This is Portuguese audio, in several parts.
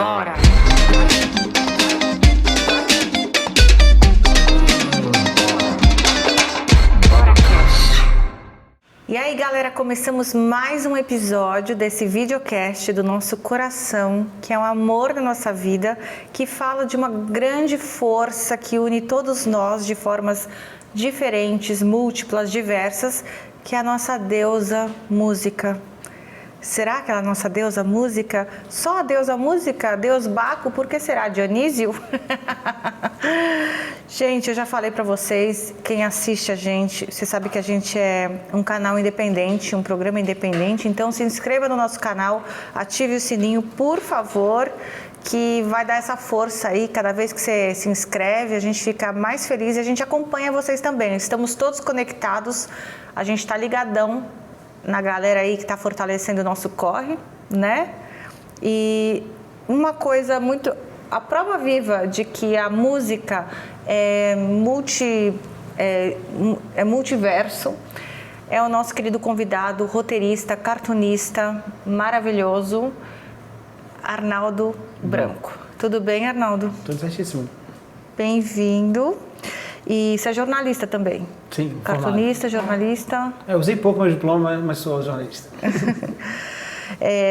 Bora! E aí, galera, começamos mais um episódio desse videocast do nosso coração, que é o amor da nossa vida, que fala de uma grande força que une todos nós de formas diferentes, múltiplas, diversas, que é a nossa deusa música. Será que ela é a nossa deusa música? Só a deusa música? Deus Baco? Por que será Dionísio? Gente, eu já falei pra vocês, quem assiste a gente, você sabe que a gente é um canal independente, um programa independente, então se inscreva no nosso canal, ative o sininho, por favor, que vai dar essa força aí. Cada vez que você se inscreve, a gente fica mais feliz e a gente acompanha vocês também. Estamos todos conectados, a gente tá ligadão na galera aí que está fortalecendo o nosso corre, né? E uma coisa muito... A prova viva de que a música é multiverso é o nosso querido convidado, roteirista, cartunista, maravilhoso, Arnaldo Branco. Tudo bem, Arnaldo? Tudo certíssimo. Bem-vindo. E você é jornalista também? Sim. Cartunista, jornalista? Eu usei pouco meu diploma, mas sou jornalista.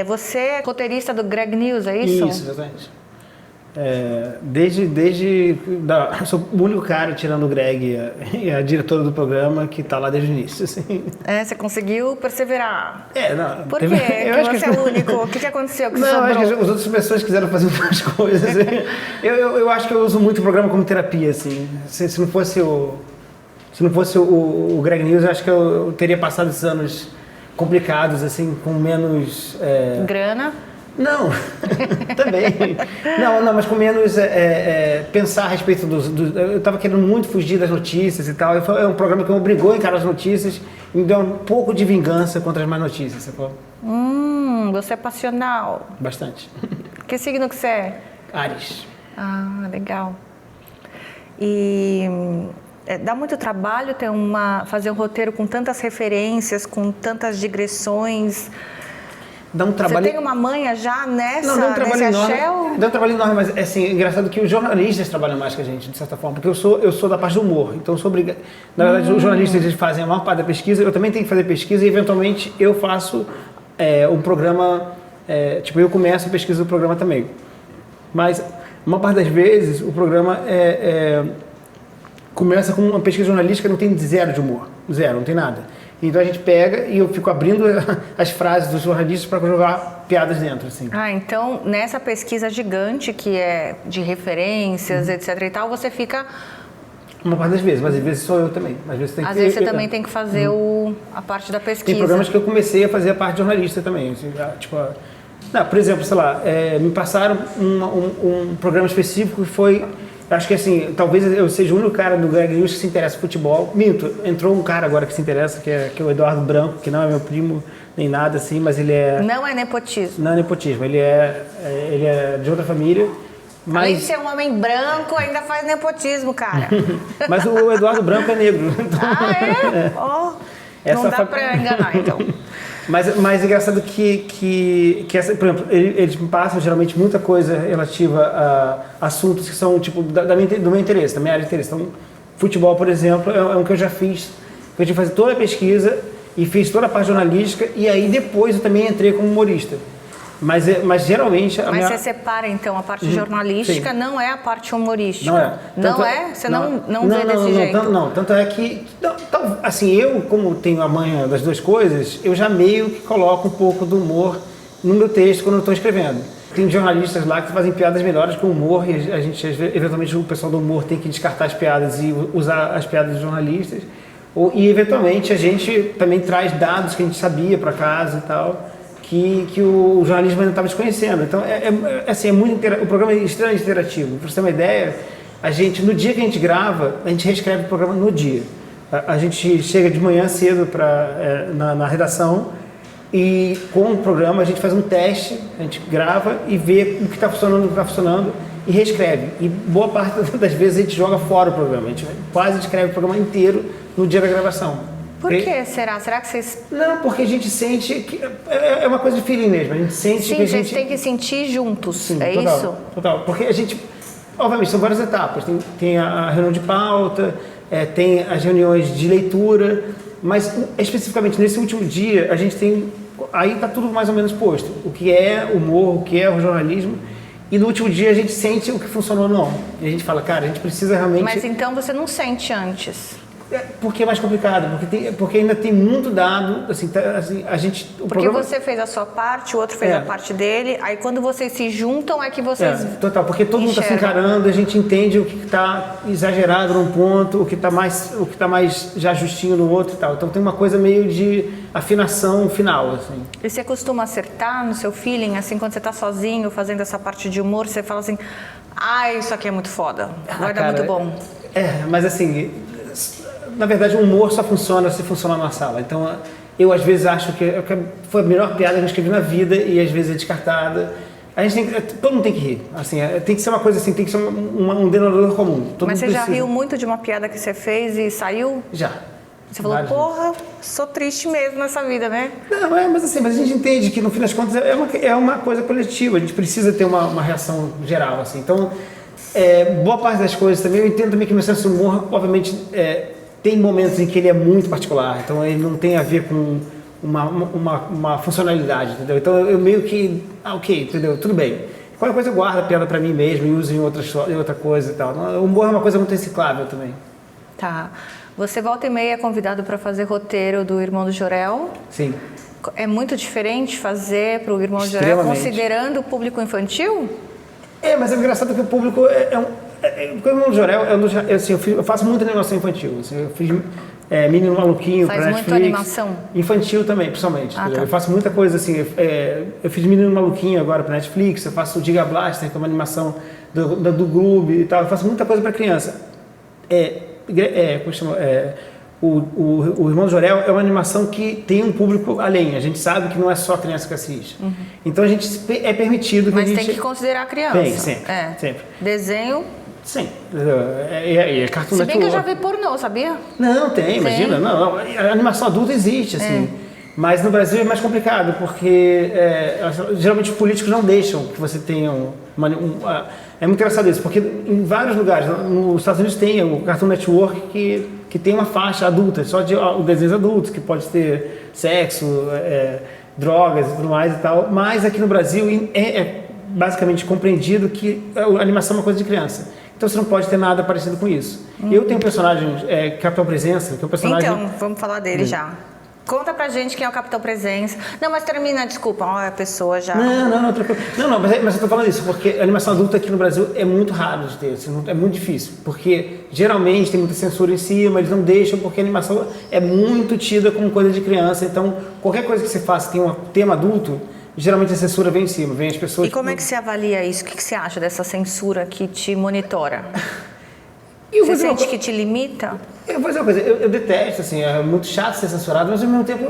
Você é roteirista do Greg News, é isso? Isso, exatamente. Eu sou o único cara, tirando o Greg e a diretora do programa, que está lá desde o início. Assim. Você conseguiu perseverar? Não. Por quê? Que você é o único? O que aconteceu que você acho que as outras pessoas quiseram fazer outras coisas. Eu acho que eu uso muito o programa como terapia, assim. Se não fosse o Greg News, eu acho que eu teria passado esses anos complicados, assim, com menos... Grana? Não, também. Não, mas com menos pensar a respeito eu estava querendo muito fugir das notícias e tal. É um programa que me obrigou a encarar as notícias e me deu um pouco de vingança contra as más notícias, sacou? Você é passional. Bastante. Que signo que você é? Áries. Ah, legal. E dá muito trabalho fazer um roteiro com tantas referências, com tantas digressões. Dá um trabalho... Você tem uma manha já nesse axel? Dá um trabalho enorme, mas é assim, engraçado que os jornalistas trabalham mais que a gente, de certa forma, porque eu sou da parte do humor, então eu sou obrigado... Na verdade, os jornalistas eles fazem a maior parte da pesquisa, eu também tenho que fazer pesquisa e, eventualmente, eu faço um programa... eu começo a pesquisa do programa também. Mas, a maior parte das vezes, o programa começa com uma pesquisa jornalística que não tem zero de humor, zero, não tem nada. Então a gente pega e eu fico abrindo as frases dos jornalistas para jogar piadas dentro, assim. Então nessa pesquisa gigante que é de referências, etc e tal, você fica... Uma parte das vezes, mas às vezes sou eu também. Às vezes você também tem que fazer a parte da pesquisa. Tem programas que eu comecei a fazer a parte jornalista também. Assim, por exemplo, sei lá, me passaram um programa específico que foi... Acho que assim, talvez eu seja o único cara do Greg News que se interessa por futebol. Minto, entrou um cara agora que se interessa, que é o Eduardo Branco, que não é meu primo nem nada assim, mas ele é... Não é nepotismo. Não é nepotismo, ele é de outra família. Mas... Além de ser um homem branco, ainda faz nepotismo, cara. Mas o Eduardo Branco é negro. Então... Não dá pra enganar, então. Mas é engraçado que essa, por exemplo, eles me passam geralmente muita coisa relativa a assuntos que são tipo do meu interesse, da minha área de interesse. Então, futebol, por exemplo, é um que eu já fiz. Eu tive que fazer toda a pesquisa e fiz toda a parte jornalística e aí depois eu também entrei como humorista. Mas geralmente... Você separa, então, a parte jornalística, sim. Não é a parte humorística? Não é. Não é? Você não vê desse jeito? Não, tanto é que... assim, eu, como tenho a manha das duas coisas, eu já meio que coloco um pouco do humor no meu texto quando eu estou escrevendo. Tem jornalistas lá que fazem piadas melhores com humor e a gente, eventualmente, o pessoal do humor tem que descartar as piadas e usar as piadas dos jornalistas. E, eventualmente, a gente também traz dados que a gente sabia para casa e tal... Que o jornalismo ainda estava desconhecendo. Então, o programa é extremamente interativo. Para você ter uma ideia, no dia que a gente grava, a gente reescreve o programa no dia. A gente chega de manhã cedo na redação e com o programa a gente faz um teste, a gente grava e vê o que está funcionando, o que não está funcionando e reescreve. E boa parte das vezes a gente joga fora o programa. A gente quase escreve o programa inteiro no dia da gravação. Por que será? Será que vocês... Não, porque a gente sente que... É uma coisa de feeling mesmo. A gente sente Sim, que a vocês gente... têm que sentir juntos, Sim, é total, isso? Total. Porque a gente... Obviamente, são várias etapas. Tem a reunião de pauta, tem as reuniões de leitura, mas especificamente nesse último dia, a gente tem... Aí está tudo mais ou menos posto. O que é humor, o que é o jornalismo. E no último dia a gente sente o que funcionou ou não. E a gente fala, cara, a gente precisa realmente... Mas então você não sente antes? Porque é mais complicado, porque ainda tem muito dado, assim, a gente... Porque você fez a sua parte, o outro fez a parte dele, aí quando vocês se juntam é que vocês... Total, porque todo mundo está se encarando, a gente entende o que está exagerado num ponto, o que está mais já justinho no outro e tal. Então tem uma coisa meio de afinação final, assim. E você costuma acertar no seu feeling, assim, quando você está sozinho fazendo essa parte de humor, você fala assim, isso aqui é muito foda, vai dar muito bom. Mas assim... Na verdade, o humor só funciona se funcionar na sala. Então, eu às vezes acho que foi a melhor piada que eu escrevi na vida e às vezes é descartada. A gente todo mundo tem que rir. Assim, tem que ser uma coisa assim, tem que ser um denominador comum. Mas você já riu muito de uma piada que você fez e saiu? Já. Você falou, porra, sou triste mesmo nessa vida, né? Não, mas a gente entende que no fim das contas é uma coisa coletiva. A gente precisa ter uma reação geral, assim. Então, boa parte das coisas também, eu entendo também que meu senso de humor, obviamente, tem momentos em que ele é muito particular, então ele não tem a ver com uma funcionalidade, entendeu? Então eu meio que, ok, entendeu? Tudo bem. Qualquer coisa eu guardo a piada pra mim mesmo e uso em outra coisa e tal. O humor é uma coisa muito reciclável também. Tá. Você volta e meia é convidado para fazer roteiro do Irmão do Jorel. Sim. É muito diferente fazer pro Irmão do Jorel considerando o público infantil? Mas é engraçado que o público porque o Irmão do Jorel, eu faço muita animação infantil. Assim, eu fiz Menino Maluquinho para Netflix. Faz muita animação? Infantil também, principalmente. Tá. Eu faço muita coisa assim. Eu fiz Menino Maluquinho agora para Netflix. Eu faço o Giga Blaster, que é uma animação do Gloob e tal. Eu faço muita coisa para criança. Como chama? O Irmão do Jorel é uma animação que tem um público além. A gente sabe que não é só criança que assiste. Uhum. Então a gente é permitido que Mas a gente... tem que considerar a criança. Tem, sempre. Desenho... Sim, é Cartoon Network. Se bem que eu já vi pornô, sabia? Não, tem, imagina. Não, a animação adulta existe, assim. Mas no Brasil é mais complicado, porque geralmente os políticos não deixam que você tenha é muito engraçado isso, porque em vários lugares, nos Estados Unidos tem o Cartoon Network que tem uma faixa adulta, só de desenhos adultos, que pode ter sexo, drogas e tudo mais e tal. Mas aqui no Brasil é basicamente compreendido que a animação é uma coisa de criança. Então você não pode ter nada parecido com isso. Eu tenho um personagem, Capitão Presença, que é um personagem... Então, vamos falar dele já. Conta pra gente quem é o Capitão Presença. Não, mas termina, desculpa, a pessoa já... Não, tranquilo. Não, mas eu tô falando isso, porque a animação adulta aqui no Brasil é muito raro de ter, assim, é muito difícil. Porque geralmente tem muita censura em cima, eles não deixam, porque a animação é muito tida como coisa de criança. Então, qualquer coisa que você faça tem um tema adulto, geralmente a censura vem em cima, vem as pessoas... E como é que você avalia isso? O que você acha dessa censura que te monitora? Você sente que te limita? Eu vou dizer uma coisa, eu detesto, assim, é muito chato ser censurado, mas ao mesmo tempo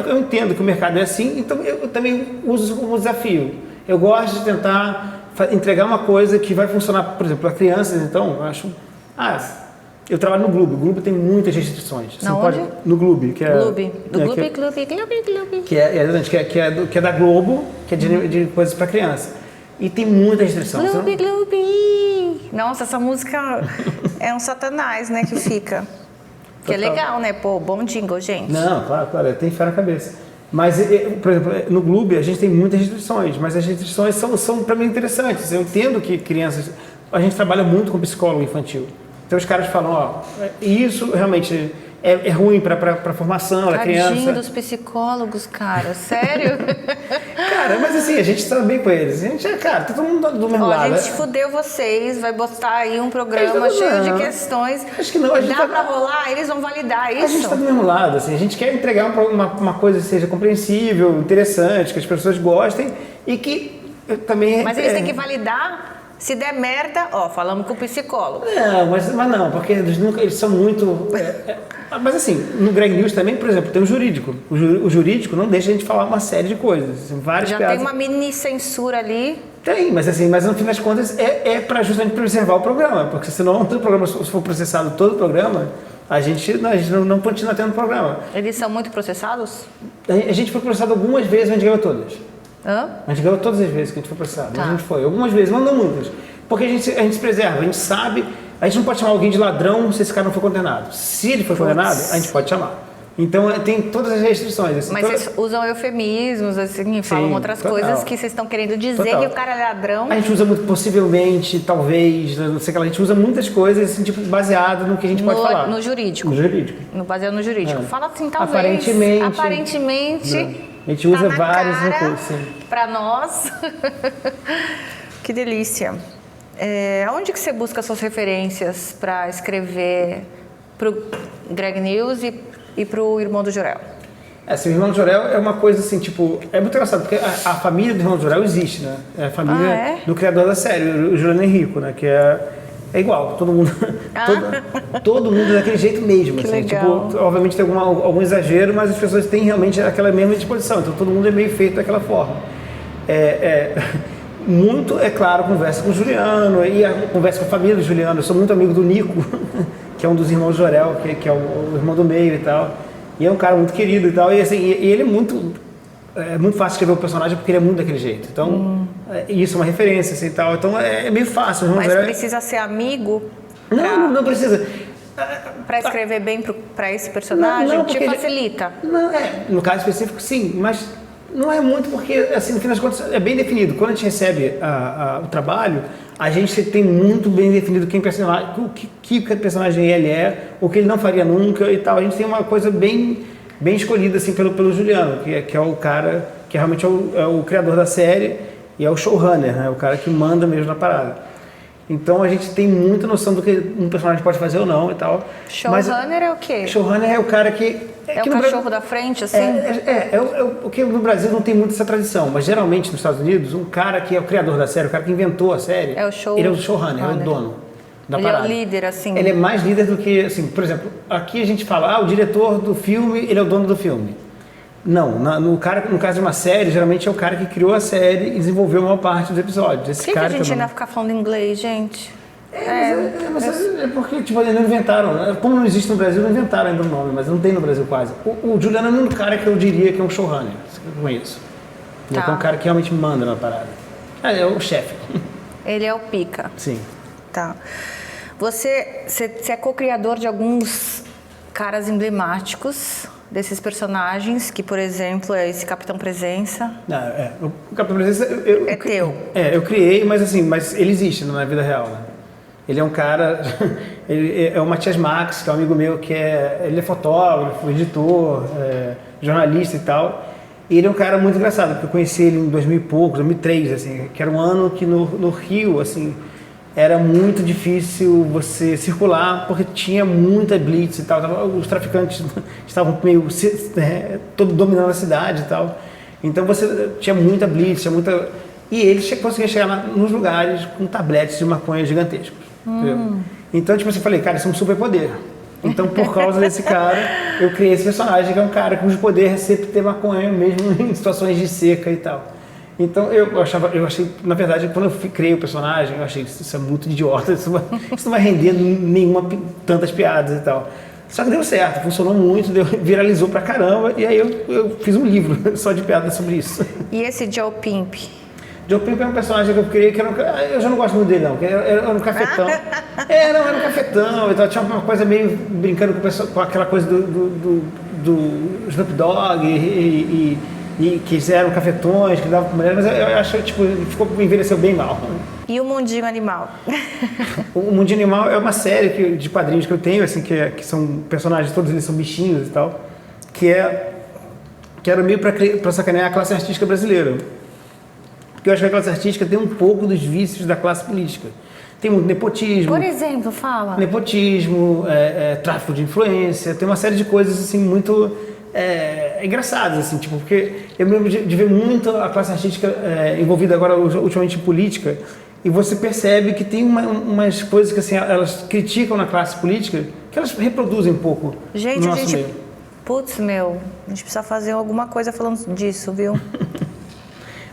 eu entendo que o mercado é assim, então eu também uso como desafio. Eu gosto de tentar entregar uma coisa que vai funcionar, por exemplo, para crianças, então, eu acho... eu trabalho no Gloob. O Gloob tem muitas restrições. Na onde? No Gloob, que é... Gloob. Do Gloob. Que é da Globo, que é de coisas para criança. E tem muita restrição. Gloob. Nossa, essa música é um satanás, né, que fica. Que é legal, né? Pô, bom jingle, gente. Não, claro, tem fé na cabeça. Mas, por exemplo, no Gloob a gente tem muitas restrições, mas as restrições são para mim interessantes. Eu entendo que crianças... A gente trabalha muito com psicólogo infantil. Então os caras falam, isso realmente é ruim para a formação da criança. Tadinho dos psicólogos, cara, sério? Cara, mas assim, a gente está bem com eles. A gente tá todo mundo do mesmo lado. A gente fudeu vocês, vai botar aí um programa cheio de questões. Acho que não. Dá para rolar? Eles vão validar isso? A gente está do mesmo lado, assim. A gente quer entregar uma coisa que seja compreensível, interessante, que as pessoas gostem e que também... Mas eles têm que validar... Se der merda, falamos com o psicólogo. Não, mas não, porque eles são muito... mas assim, no Greg News também, por exemplo, tem o jurídico. O jurídico não deixa a gente falar uma série de coisas. Assim, várias já piadas. Tem uma mini censura ali. Tem, mas no fim das contas é para justamente preservar o programa. Porque senão, todo o programa, se for processado todo o programa, a gente não continua tendo programa. Eles são muito processados? A gente foi processado algumas vezes, mas a gente ganhou todas. Hã? A gente ganhou todas as vezes que a gente foi processado. Tá. A gente foi, algumas vezes, não muitas. Porque a gente se preserva, a gente sabe, a gente não pode chamar alguém de ladrão se esse cara não for condenado. Se ele for condenado, a gente pode chamar. Então tem todas as restrições. Assim, mas vocês usam eufemismos, assim, falam outras total. coisas que vocês estão querendo dizer Total. que o cara é ladrão. A gente usa muito possivelmente, talvez, não sei o que lá. A gente usa muitas coisas assim, tipo, baseado no que a gente pode falar. No jurídico. No jurídico. Baseado no jurídico. É. Fala assim, talvez. Aparentemente. A gente usa tá na vários cara recursos. Sim. Pra nós. Que delícia. Onde que você busca suas referências para escrever pro Greg News e pro Irmão do Jorel? Assim, o Irmão do Jorel é uma coisa assim, tipo, é muito engraçado, porque a família do Irmão do Jorel existe, né? É a família do criador da série, o Juliano Henrico, né? Que é igual, todo mundo, todo mundo daquele jeito mesmo, Que assim, legal. tipo, obviamente tem algum exagero, mas as pessoas têm realmente aquela mesma disposição, então todo mundo é meio feito daquela forma. Muito, é claro, conversa com o Juliano, e a conversa com a família do Juliano. Eu sou muito amigo do Nico, que é um dos irmãos Jorel, que é o irmão do meio e tal. E é um cara muito querido e tal. E assim, ele é muito fácil escrever o personagem porque ele é muito daquele jeito. Então, isso é uma referência assim, e tal. Então, é meio fácil. Mas Jorel precisa ser amigo? Não precisa. Para escrever bem para esse personagem? Não, te porque facilita? Não, no caso específico, sim, mas não é muito porque, assim, no fim das contas, é bem definido. Quando a gente recebe o trabalho, a gente tem muito bem definido quem personagem, o que personagem ele é, o que ele não faria nunca e tal. A gente tem uma coisa bem escolhida, assim, pelo Juliano, que é o cara que realmente é o criador da série e é o showrunner, né? O cara que manda mesmo na parada. Então a gente tem muita noção do que um personagem pode fazer ou não e tal. Showrunner é o quê? Showrunner é o cara que... É o cachorro da frente, assim? Porque no Brasil não tem muito essa tradição, mas geralmente nos Estados Unidos, um cara que é o criador da série, o cara que inventou a série, ele é o showrunner, é o dono da parada. Ele é o líder, assim? Ele é mais líder do que, assim, por exemplo, aqui a gente fala, o diretor do filme, ele é o dono do filme. Não, no caso de uma série, geralmente é o cara que criou a série e desenvolveu a maior parte dos episódios. Por que a gente ainda fica falando inglês, gente? Mas é porque, tipo, eles não inventaram, né? Como não existe no Brasil, não inventaram ainda o nome, mas não tem no Brasil quase. O Juliano é o único cara que eu diria que é um showrunner, que eu conheço. Ele é um cara que realmente manda na parada. É o chefe. Ele é o pica. Sim. Tá. Você é co-criador de alguns caras emblemáticos desses personagens, que, por exemplo, é esse Capitão Presença. O Capitão Presença... É teu. Eu criei, mas ele existe na vida real, né? Ele é um cara... Ele é o Matias Max, que é um amigo meu, ele é fotógrafo, editor, jornalista e tal. E ele é um cara muito engraçado, porque eu conheci ele em 2000 e pouco, 2003, assim, que era um ano que no Rio, assim, era muito difícil você circular, porque tinha muita blitz e tal, os traficantes estavam meio todo dominando a cidade e tal. Então você tinha muita blitz, e ele conseguia chegar nos lugares com tabletes de maconha gigantescos. Entendeu? Então, tipo assim, eu falei, cara, isso é um superpoder. Então, por causa desse cara, eu criei esse personagem, que é um cara cujo poder é sempre ter maconha, mesmo em situações de seca e tal. Então, eu achei, na verdade, quando eu criei o personagem, eu achei que isso é muito idiota, isso não vai render tantas piadas e tal. Só que deu certo, funcionou muito, viralizou pra caramba, e aí eu fiz um livro só de piadas sobre isso. E esse Joe Pimp? Joe Pimp é um personagem que eu criei, eu já não gosto muito dele não, era um cafetão. Era um cafetão, então tinha uma coisa meio brincando com aquela coisa do Snoop Dogg e que eram cafetões, que davam pra mulher, mas eu acho que envelheceu bem mal. E o Mundinho Animal? O Mundinho Animal é uma série de quadrinhos que eu tenho, assim, que são personagens, todos eles são bichinhos e tal, que era meio pra sacanear a classe artística brasileira. Porque eu acho que a classe artística tem um pouco dos vícios da classe política. Tem muito nepotismo. Por exemplo, fala. Nepotismo, tráfico de influência, tem uma série de coisas assim muito engraçadas, assim, tipo, porque eu me lembro de ver muito a classe artística envolvida agora ultimamente em política, e você percebe que tem umas coisas que assim, elas criticam na classe política, que elas reproduzem um pouco no nosso meio. Putz, a gente precisa fazer alguma coisa falando disso, viu?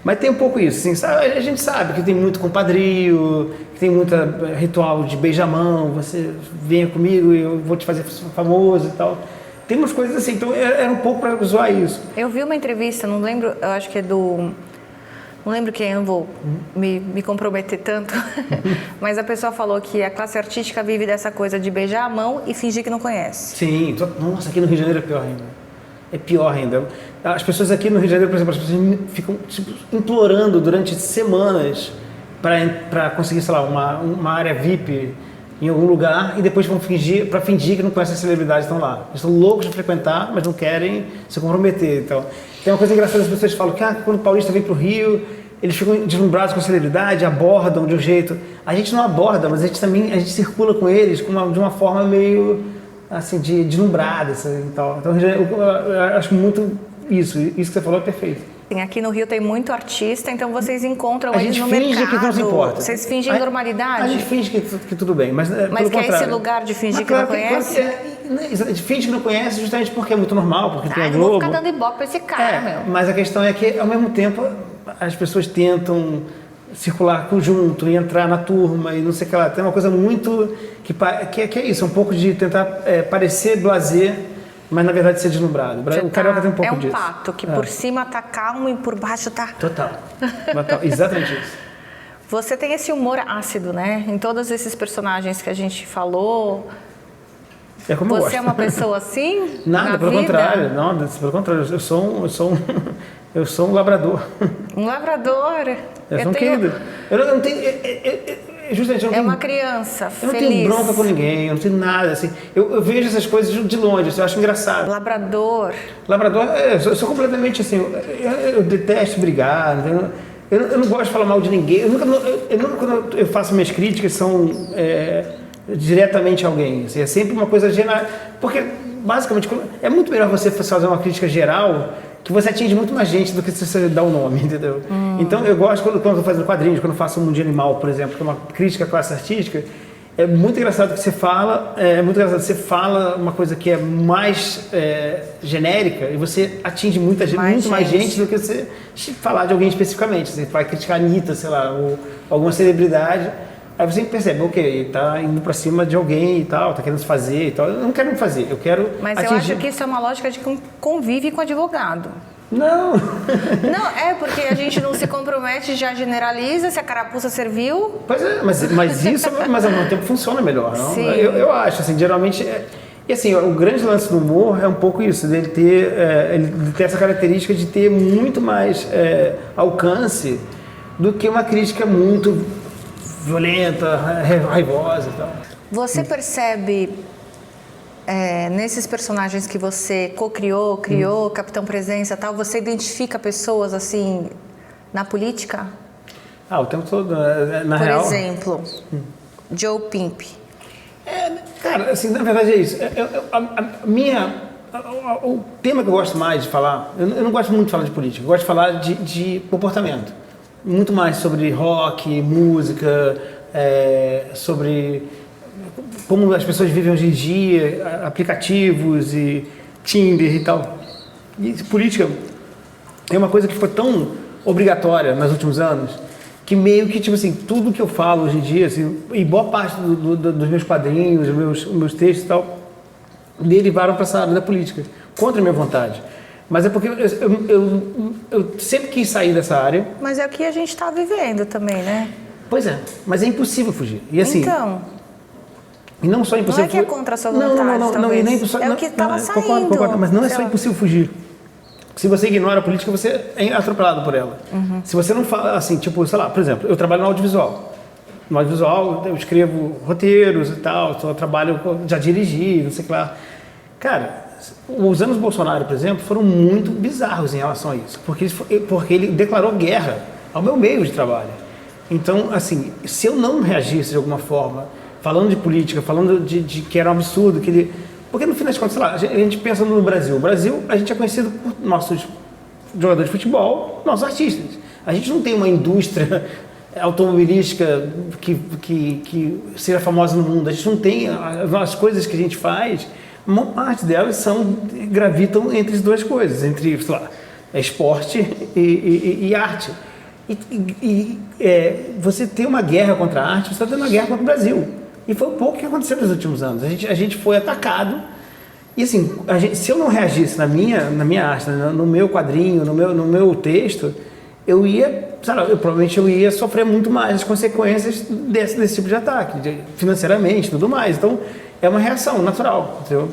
Mas tem um pouco isso, assim, a gente sabe que tem muito compadrio, que tem muito ritual de beijamão, você venha comigo e eu vou te fazer famoso e tal. Tem umas coisas assim, então era um pouco para zoar isso. Eu vi uma entrevista, não lembro, eu acho que é do... Não lembro quem, eu não vou me comprometer tanto, mas a pessoa falou que a classe artística vive dessa coisa de beijar a mão e fingir que não conhece. Sim, nossa, aqui no Rio de Janeiro é pior ainda. É pior ainda. As pessoas aqui no Rio de Janeiro, por exemplo, as pessoas ficam tipo, implorando durante semanas para conseguir, sei lá, uma área VIP em algum lugar e depois vão fingir que não conhecem as celebridades que estão lá. Eles estão loucos de frequentar, mas não querem se comprometer. Então, tem uma coisa engraçada, as pessoas falam que quando o paulista vem para o Rio, eles ficam deslumbrados com a celebridade, abordam de um jeito. A gente não aborda, mas a gente circula com eles de uma forma meio assim, deslumbrada. Assim, tal. Então, eu acho muito isso que você falou é perfeito. Aqui no Rio tem muito artista, então vocês encontram a eles gente no finge mercado. Que não se importa. Vocês fingem normalidade? A gente finge que tudo bem, mas pelo que contrário. é esse lugar de fingir que não conhece? Finge que não conhece justamente porque é muito normal, porque tem a não Globo. vou ficar dando ibope pra esse cara, meu. Mas a questão é que, ao mesmo tempo, as pessoas tentam circular conjunto e entrar na turma e não sei o que lá. Tem uma coisa muito que é isso, um pouco de tentar parecer blasé, mas na verdade ser deslumbrado. O carioca tem um pouco disso. É um pato que por cima tá calmo e por baixo tá... Total. Exatamente isso. Você tem esse humor ácido, né? Em todos esses personagens que a gente falou. É como eu gosto. Você é uma pessoa assim? Nada, pelo contrário. Não, pelo contrário. Eu sou um labrador. Um labrador? Eu sou um querido. Eu não tenho... Justamente, eu não tenho, uma criança feliz. Eu não tenho bronca com ninguém, eu não tenho nada, assim. Eu vejo essas coisas de longe, eu acho engraçado. Labrador. Labrador, eu sou completamente assim, eu detesto brigar, eu não gosto de falar mal de ninguém. Quando eu faço minhas críticas, são diretamente a alguém. Assim, é sempre uma coisa geral. Porque, basicamente, é muito melhor você fazer uma crítica geral que você atinge muito mais gente do que se você dá o nome, entendeu? Então, eu gosto, quando eu estou fazendo quadrinhos, quando eu faço um Mundo Animal, por exemplo, que é uma crítica à classe artística, é muito engraçado que você fala uma coisa que é mais genérica e você atinge muito mais gente do que você falar de alguém especificamente. Você vai criticar a Anitta, sei lá, ou alguma celebridade, aí você percebe, ok, tá indo pra cima de alguém e tal, tá querendo se fazer e tal. Eu não quero me fazer, eu quero Mas eu acho que isso é uma lógica de quem convive com advogado. Não! Não, porque a gente não se compromete, já generaliza, se a carapuça serviu. Pois é, mas isso ao mesmo tempo funciona melhor, não? Sim. Eu acho, assim, geralmente... E assim, o grande lance do humor é um pouco isso, dele ele ter essa característica de ter muito mais alcance do que uma crítica muito violenta, raivosa e tal. Você percebe nesses personagens que você co-criou, criou, Capitão Presença e tal, você identifica pessoas assim na política? O tempo todo, na real. Por exemplo, Joe Pimp. Cara, assim, na verdade é isso. O tema que eu gosto mais de falar, eu não gosto muito de falar de política, eu gosto de falar de comportamento. Muito mais sobre rock, música, sobre como as pessoas vivem hoje em dia, aplicativos e Tinder e tal. E política é uma coisa que ficou tão obrigatória nos últimos anos que meio que, tipo assim, tudo que eu falo hoje em dia, assim, e boa parte dos meus quadrinhos, meus textos e tal, derivaram para essa área da política, contra a minha vontade. Mas é porque eu sempre quis sair dessa área. Mas é o que a gente está vivendo também, né? Pois é, mas é impossível fugir. E assim, então... E não só impossível não é que é contra a sua vontade, talvez. É o que estava saindo. Concordo, mas não é só impossível fugir. Se você ignora a política, você é atropelado por ela. Se você não fala, assim, tipo, sei lá, por exemplo, eu trabalho no audiovisual. No audiovisual, eu escrevo roteiros e tal, eu trabalho, já dirigi, não sei o que lá. Cara, os anos Bolsonaro, por exemplo, foram muito bizarros em relação a isso. Porque ele declarou guerra ao meu meio de trabalho. Então, assim, se eu não reagisse de alguma forma, falando de política, falando de que era um absurdo, que ele... Porque no fim das contas, sei lá, a gente pensa no Brasil. O Brasil, a gente é conhecido por nossos jogadores de futebol, nossos artistas. A gente não tem uma indústria automobilística que seja famosa no mundo. A gente não tem... As coisas que a gente faz, uma parte delas gravitam entre as duas coisas, entre, sei lá, esporte e arte. Você tem uma guerra contra a arte, você está tendo uma guerra contra o Brasil. E foi um pouco que aconteceu nos últimos anos. A gente foi atacado. E assim, se eu não reagisse na minha arte, no meu quadrinho, no meu texto, eu provavelmente eu ia sofrer muito mais as consequências desse tipo de ataque, financeiramente e tudo mais. Então, é uma reação natural, entendeu?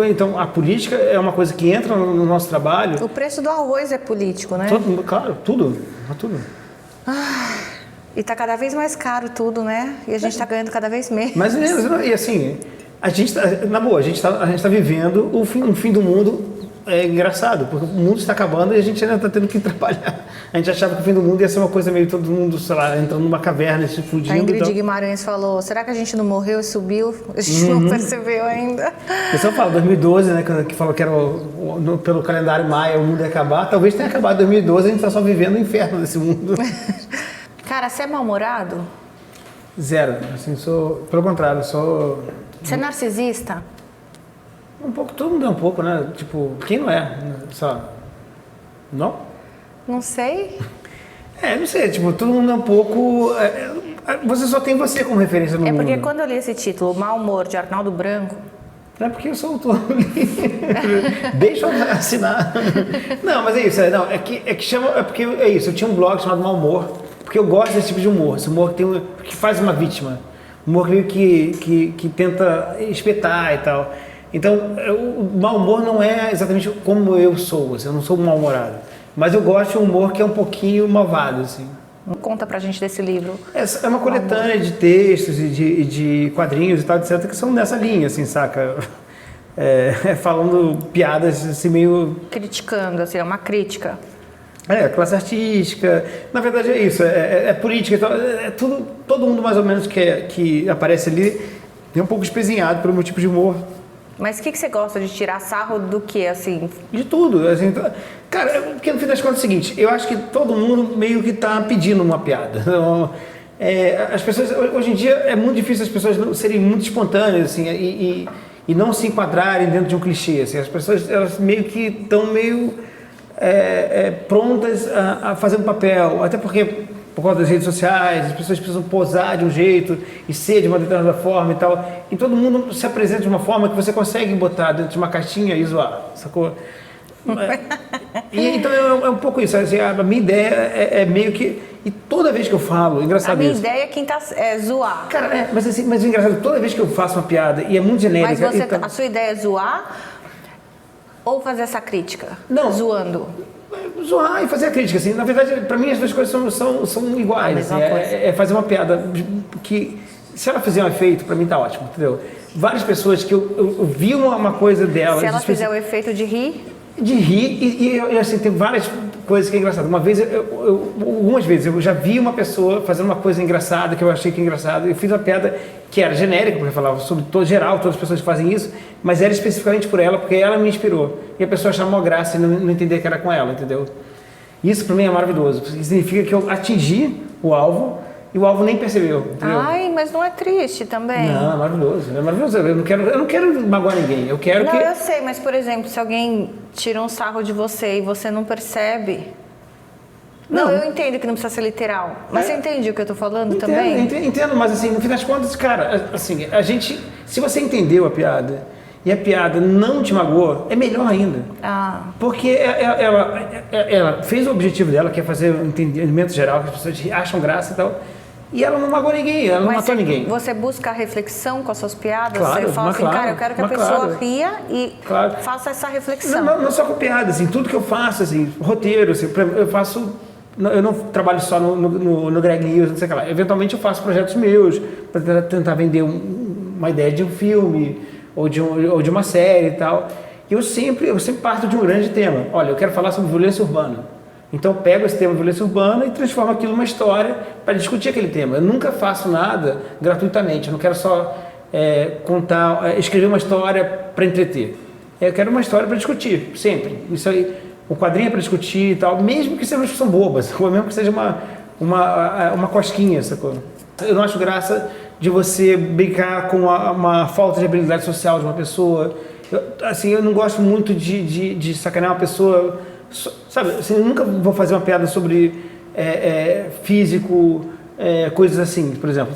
Então, a política é uma coisa que entra no nosso trabalho. O preço do arroz é político, né? Claro, tudo. E tá cada vez mais caro tudo, né? E a gente tá ganhando cada vez menos. Mas, e assim, a gente tá vivendo um fim do mundo engraçado, porque o mundo está acabando e a gente ainda está tendo que trabalhar. A gente achava que o fim do mundo ia ser uma coisa meio todo mundo, sei lá, entrando numa caverna e se fudindo. A Ingrid Guimarães falou, será que a gente não morreu e subiu? A gente não percebeu ainda. O pessoal fala, 2012, né, que falou que era pelo calendário maia o mundo ia acabar. Talvez tenha acabado em 2012, a gente está só vivendo o inferno desse mundo. Cara, você é mal-humorado? Zero. Assim, pelo contrário, sou... Você é narcisista? Um pouco, todo mundo é um pouco, né? Tipo, quem não é? Só... Não? Não sei. Não sei, tipo, todo mundo é um pouco... Você só tem você como referência no mundo. É porque quando eu li esse título, Mau Humor, de Arnaldo Branco... Não é porque eu sou autor do livro. Deixa eu assinar. Não, mas é isso. É porque é isso. Eu tinha um blog chamado Mau Humor, porque eu gosto desse tipo de humor. Esse humor que faz uma vítima. Humor meio que tenta espetar e tal. Então, o mau humor não é exatamente como eu sou, assim, eu não sou mal-humorado. Mas eu gosto de um humor que é um pouquinho malvado, assim. Conta pra gente desse livro. É uma coletânea de textos e de quadrinhos e tal, etc., que são nessa linha, assim, saca? Falando piadas, assim, meio... Criticando, assim, é uma crítica. Classe artística. Na verdade é isso, é política, então, tudo, todo mundo mais ou menos que aparece ali é um pouco espezinhado pelo meu tipo de humor. Mas o que você gosta de tirar sarro do que, assim? De tudo. Assim, cara, porque no fim das contas é o seguinte, eu acho que todo mundo meio que está pedindo uma piada. Então, as pessoas, hoje em dia é muito difícil as pessoas serem muito espontâneas, assim, e não se enquadrarem dentro de um clichê. Assim, as pessoas, elas meio que estão meio prontas a fazer um papel, até porque por causa das redes sociais, as pessoas precisam posar de um jeito e ser de uma determinada forma e tal. E todo mundo se apresenta de uma forma que você consegue botar dentro de uma caixinha e zoar, sacou? Então é um pouco isso. Assim, a minha ideia é meio que... E toda vez que eu falo, engraçado a minha isso. ideia é zoar. Cara, mas o engraçado, toda vez que eu faço uma piada, e é muito genérica... Mas a sua ideia é zoar ou fazer essa crítica? Não. Zoando? Zoar e fazer a crítica, assim. Na verdade, pra mim as duas coisas são iguais. Assim, é fazer uma piada que, se ela fizer um efeito, pra mim tá ótimo, entendeu? Várias pessoas que eu vi uma coisa delas... Se ela fizer o efeito de rir? De rir, e assim, tem várias coisas que é engraçado. Algumas vezes eu já vi uma pessoa fazendo uma coisa engraçada, que eu achei que é engraçada, eu fiz uma piada que era genérica, porque falava sobre geral, todas as pessoas que fazem isso, mas era especificamente por ela, porque ela me inspirou. E a pessoa achava uma graça e não entender que era com ela, entendeu? Isso pra mim é maravilhoso, porque significa que eu atingi o alvo, e o alvo nem percebeu, entendeu? Ai, mas não é triste também? Não, é maravilhoso. É maravilhoso. Eu não quero magoar ninguém. Eu quero eu sei, mas, por exemplo, se alguém tira um sarro de você e você não percebe... Não, eu entendo que não precisa ser literal. Mas você entende o que eu tô falando também? Entendo, mas assim, no fim das contas, cara, assim, se você entendeu a piada e a piada não te magoou, é melhor ainda. Porque ela fez o objetivo dela, que é fazer um entendimento geral, que as pessoas acham graça e tal... E ela não magoou ninguém, ela não matou ninguém. Você busca a reflexão com as suas piadas? Claro, você fala assim, cara, eu quero que a pessoa ria e faça essa reflexão. Não só com piada, assim, tudo que eu faço, assim, roteiro, assim, eu não trabalho só no Greg News, não sei o que lá. Eventualmente eu faço projetos meus para tentar vender uma ideia de um filme ou de uma série e tal. E eu sempre parto de um grande tema. Olha, eu quero falar sobre violência urbana. Então eu pego esse tema de violência urbana e transformo aquilo numa história para discutir aquele tema. Eu nunca faço nada gratuitamente, eu não quero só escrever uma história para entreter. Eu quero uma história para discutir, sempre. Isso aí, o quadrinho é para discutir e tal, mesmo que seja uma discussão boba, ou mesmo que seja uma cosquinha, sacou? Eu não acho graça de você brincar com uma falta de habilidade social de uma pessoa. Eu não gosto muito de sacanear uma pessoa... Sabe, assim, eu nunca vou fazer uma piada sobre físico, coisas assim, por exemplo.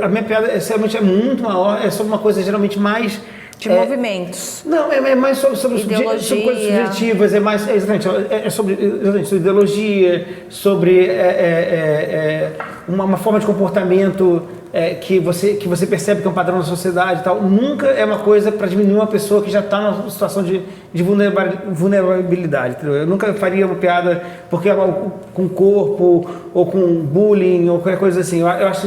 A minha piada realmente é muito maior, é sobre uma coisa geralmente mais... De movimentos. Não, é mais sobre coisas subjetivas, exatamente sobre ideologia, sobre uma forma de comportamento que você percebe que é um padrão na sociedade e tal. Nunca é uma coisa para diminuir uma pessoa que já está numa situação de vulnerabilidade. Entendeu? Eu nunca faria uma piada porque com corpo ou com bullying ou qualquer coisa assim. Eu acho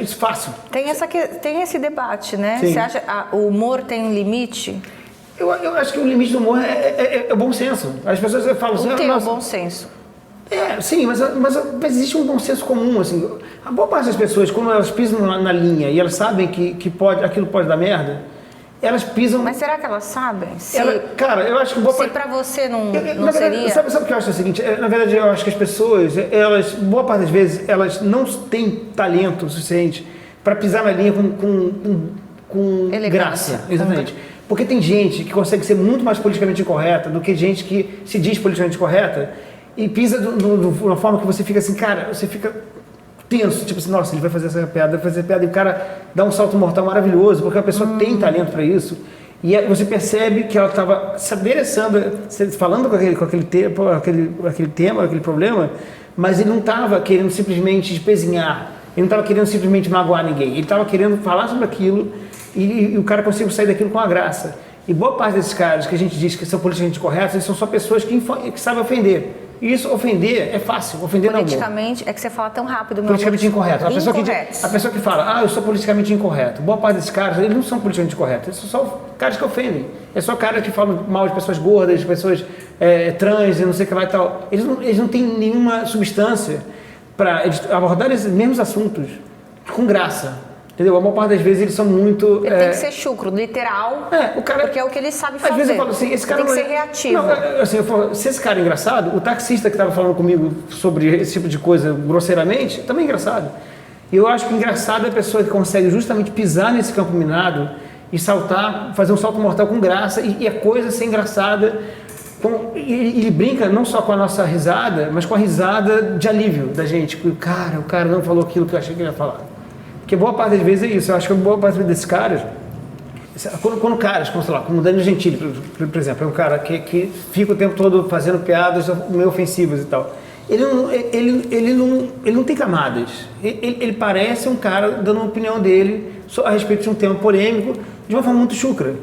isso fácil. Tem esse debate, né? Sim. Você acha que o humor tem um limite? Eu acho que o limite do humor é bom senso. As pessoas falam assim... Tem o bom senso. Sim, mas existe um bom senso comum, assim. A boa parte das pessoas, quando elas pisam na linha e elas sabem que aquilo pode dar merda, elas pisam... Mas será que elas sabem? Cara, eu acho que boa parte... Se pra você não seria... Sabe o que eu acho? É o seguinte, na verdade, eu acho que as pessoas, boa parte das vezes, elas não têm talento suficiente para pisar na linha com graça. Exatamente. Porque tem gente que consegue ser muito mais politicamente incorreta do que gente que se diz politicamente correta e pisa de uma forma que você fica assim, cara, você fica tenso, tipo assim, nossa, ele vai fazer essa piada, e o cara dá um salto mortal maravilhoso, porque a pessoa tem talento para isso, e você percebe que ela estava se adereçando, falando com aquele tema, aquele problema, mas ele não estava querendo simplesmente espezinhar, ele não estava querendo simplesmente magoar ninguém, ele estava querendo falar sobre aquilo, e o cara conseguiu sair daquilo com a graça. E boa parte desses caras que a gente diz que são politicamente corretos, eles são só pessoas que sabem ofender. E isso, ofender é fácil, ofender não é bom. Politicamente, é que você fala tão rápido. Politicamente incorreto. A pessoa que fala, eu sou politicamente incorreto. Boa parte desses caras, eles não são politicamente corretos, eles são só caras que ofendem. É só caras que falam mal de pessoas gordas, de pessoas trans e não sei o que lá e tal. Eles não têm nenhuma substância para abordar esses mesmos assuntos com graça. Entendeu? A maior parte das vezes eles são muito... Ele tem que ser chucro, literal, porque é o que ele sabe fazer. Às vezes eu falo assim, esse cara tem que ser reativo. Não, assim, eu falo, se esse cara é engraçado, o taxista que estava falando comigo sobre esse tipo de coisa grosseiramente, também é engraçado. E eu acho que engraçado é a pessoa que consegue justamente pisar nesse campo minado e saltar, fazer um salto mortal com graça e a coisa ser engraçada. Ele brinca não só com a nossa risada, mas com a risada de alívio da gente. O cara não falou aquilo que eu achei que ele ia falar. Porque boa parte das vezes é isso. Eu acho que boa parte desses caras, quando caras, como o Danilo Gentili, por exemplo, é um cara que fica o tempo todo fazendo piadas meio ofensivas e tal. Ele não tem camadas. Ele parece um cara dando uma opinião dele a respeito de um tema polêmico de uma forma muito chucra.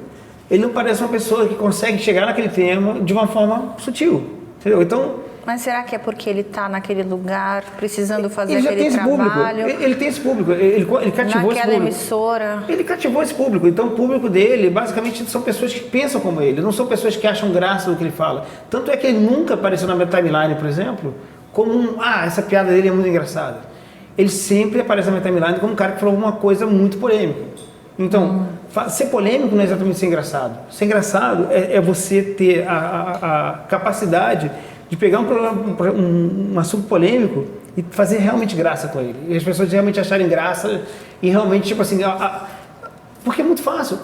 Ele não parece uma pessoa que consegue chegar naquele tema de uma forma sutil. Entendeu? Então... Mas será que é porque ele está naquele lugar, precisando fazer ele aquele trabalho? Ele tem esse público, ele cativou esse público. Emissora. Ele cativou esse público, então o público dele, basicamente, são pessoas que pensam como ele, não são pessoas que acham graça do que ele fala. Tanto é que ele nunca apareceu na minha timeline, por exemplo, como essa piada dele é muito engraçada. Ele sempre aparece na minha timeline como um cara que falou uma coisa muito polêmica. Então, ser polêmico não é exatamente ser engraçado. Ser engraçado é você ter a capacidade de pegar um assunto polêmico e fazer realmente graça com ele. E as pessoas realmente acharem graça e realmente, tipo assim... Porque é muito fácil.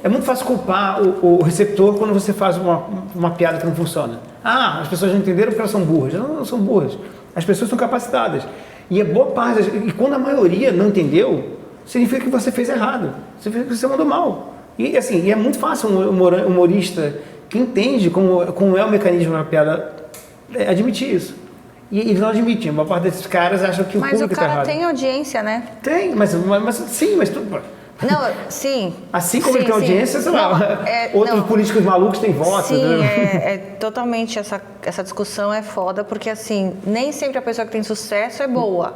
É muito fácil culpar o receptor quando você faz uma piada que não funciona. As pessoas não entenderam porque elas são burras. Não são burras. As pessoas são capacitadas. E a boa parte... E quando a maioria não entendeu, significa que você fez errado. Significa que você mandou mal. E assim, é muito fácil um humorista que entende como é o mecanismo da piada admitir isso. E eles não admitem. A maior parte desses caras acham que o público está errado. Mas o cara tem audiência, né? Tem, mas tudo... Não, sim. Assim como ele tem audiência, sei lá, outros políticos malucos têm voto. Sim, né? Totalmente, essa discussão é foda, porque assim, nem sempre a pessoa que tem sucesso é boa.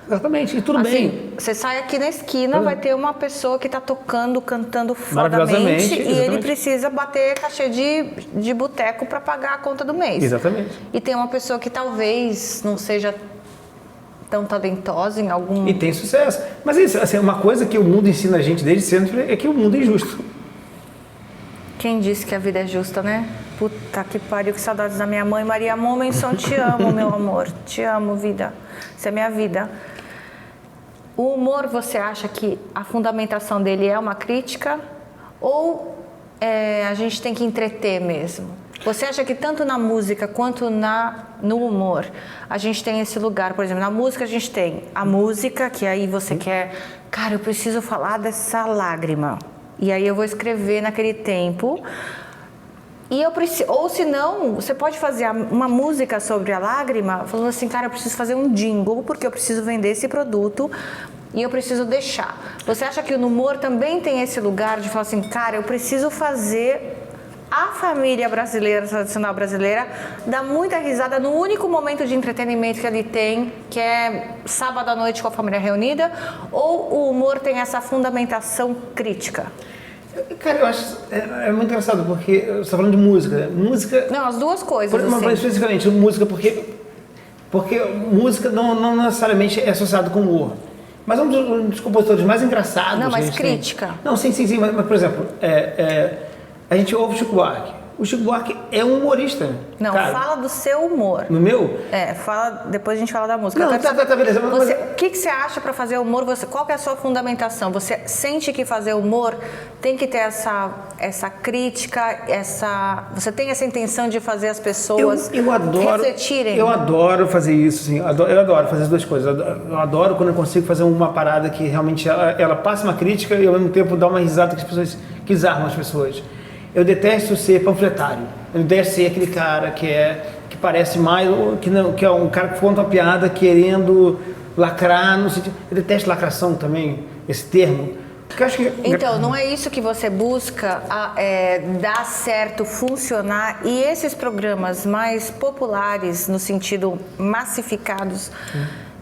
Exatamente, e tudo bem. Você sai aqui na esquina, vai ter uma pessoa que está tocando, cantando fodamente e ele precisa bater cachê de boteco para pagar a conta do mês. Exatamente. E tem uma pessoa que talvez não seja tão talentosa em algum... E tem sucesso. Mas isso, assim, uma coisa que o mundo ensina a gente desde sempre é que o mundo é injusto. Quem disse que a vida é justa, né? Puta que pariu, que saudades da minha mãe. Maria Momenson, te amo, meu amor. Te amo, vida. Você é minha vida. O humor, você acha que a fundamentação dele é uma crítica? Ou a gente tem que entreter mesmo? Você acha que tanto na música quanto no humor a gente tem esse lugar? Por exemplo, na música a gente tem a música, que aí você quer... Cara, eu preciso falar dessa lágrima. E aí eu vou escrever naquele tempo... E eu preciso, ou se não, você pode fazer uma música sobre a lágrima, falando assim, cara, eu preciso fazer um jingle porque eu preciso vender esse produto e eu preciso deixar. Você acha que no humor também tem esse lugar de falar assim, cara, eu preciso fazer a família brasileira, tradicional brasileira, dar muita risada no único momento de entretenimento que ele tem, que é sábado à noite com a família reunida, ou o humor tem essa fundamentação crítica? Cara, eu acho muito engraçado, porque você está falando de música, né? Música... Não, as duas coisas, assim. Especificamente, música, porque música não necessariamente é associado com humor. Mas um dos compositores mais engraçados... Não, mas crítica. Não, sim, mas, por exemplo, a gente ouve o Chico Buarque. O Chico Buarque é um humorista. Não, cara, fala do seu humor. No meu? Depois a gente fala da música. Não, tá, beleza. O que você acha para fazer humor? Qual que é a sua fundamentação? Você sente que fazer humor tem que ter essa crítica, você tem essa intenção de fazer as pessoas refletirem? Eu adoro fazer isso, sim. Eu adoro fazer as duas coisas. Eu adoro quando eu consigo fazer uma parada que realmente ela passa uma crítica e ao mesmo tempo dá uma risada que desarma as pessoas. Eu detesto ser panfletário. Eu detesto ser aquele cara que parece mais, que é um cara que conta uma piada querendo lacrar, no sentido. Eu detesto lacração também, esse termo. Porque eu acho que... Então, não é isso que você busca dar certo, funcionar, e esses programas mais populares, no sentido massificados,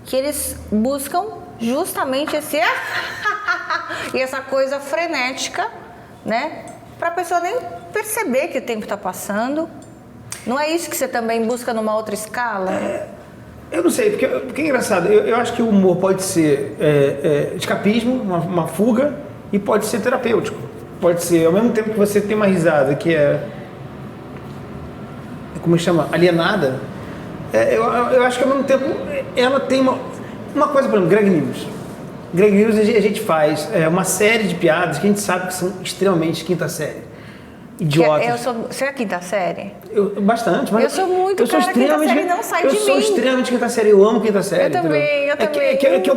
que eles buscam justamente e essa coisa frenética, né? Para a pessoa nem perceber que o tempo está passando. Não é isso que você também busca numa outra escala? Eu não sei, porque é engraçado. Eu acho que o humor pode ser escapismo, uma fuga, e pode ser terapêutico. Pode ser, ao mesmo tempo que você tem uma risada que como chama? Alienada. Eu acho que ao mesmo tempo ela tem uma coisa, por exemplo, Greg News. Greg News a gente faz uma série de piadas que a gente sabe que são extremamente quinta série. Idiotas. Você é a quinta série? Bastante, mas... Eu sou muito, cara, a quinta série não sai de mim. Eu sou extremamente quinta série, eu amo quinta série. Eu também. Eu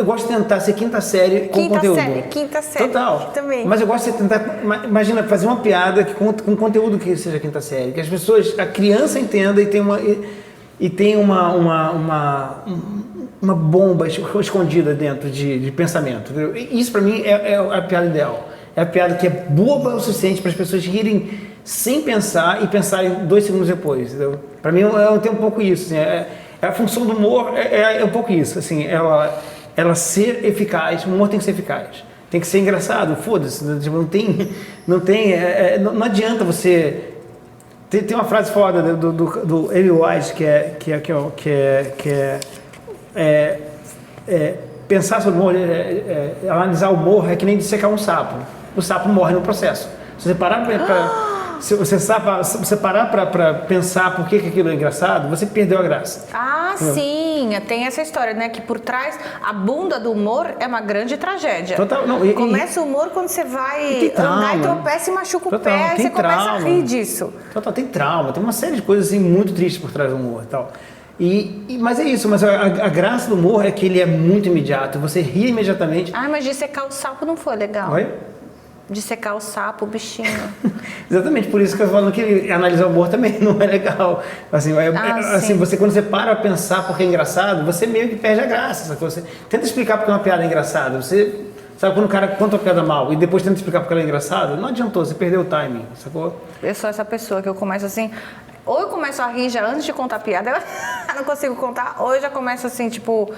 gosto de tentar ser quinta série com conteúdo. Quinta série. Total. Também. Mas eu gosto de tentar, imagina, fazer uma piada com conteúdo que seja quinta série, que as pessoas, a criança entenda e tem uma bomba escondida dentro de pensamento. Entendeu? Isso pra mim é a piada ideal. É a piada que é boba o suficiente para as pessoas rirem sem pensar e pensarem 2 segundos depois. Entendeu? Pra mim tem um pouco isso. Assim, a função do humor é um pouco isso. Assim, ela ser eficaz, o humor tem que ser eficaz. Tem que ser engraçado, foda-se. Não adianta você... Tem uma frase foda do Amy Wise pensar sobre o humor, analisar o humor é que nem dissecar um sapo. O sapo morre no processo. Se você parar para pensar por que aquilo é engraçado, você perdeu a graça. Sim, tem essa história, né? Que por trás, a bunda do humor é uma grande tragédia. Total, começa o humor quando você vai andar e tropeça e machuca o pé, e você começa a rir disso. Total, tem trauma, tem uma série de coisas assim, muito tristes por trás do humor e tal. Mas é isso, mas a graça do humor é que ele é muito imediato, você ri imediatamente. Mas dissecar o sapo não foi legal. Oi? Dissecar o sapo, o bichinho. Exatamente, por isso que eu falo que analisar o humor também não é legal. Assim, você quando você para pensar porque é engraçado, você meio que perde a graça. Sacou? Você tenta explicar porque uma piada é engraçada. Você sabe quando o cara conta uma piada mal e depois tenta explicar porque ela é engraçada, não adiantou, você perdeu o timing, sacou? Eu sou essa pessoa que eu começo assim, ou eu começo a rir já antes de contar a piada, eu não consigo contar, ou eu já começo assim, tipo,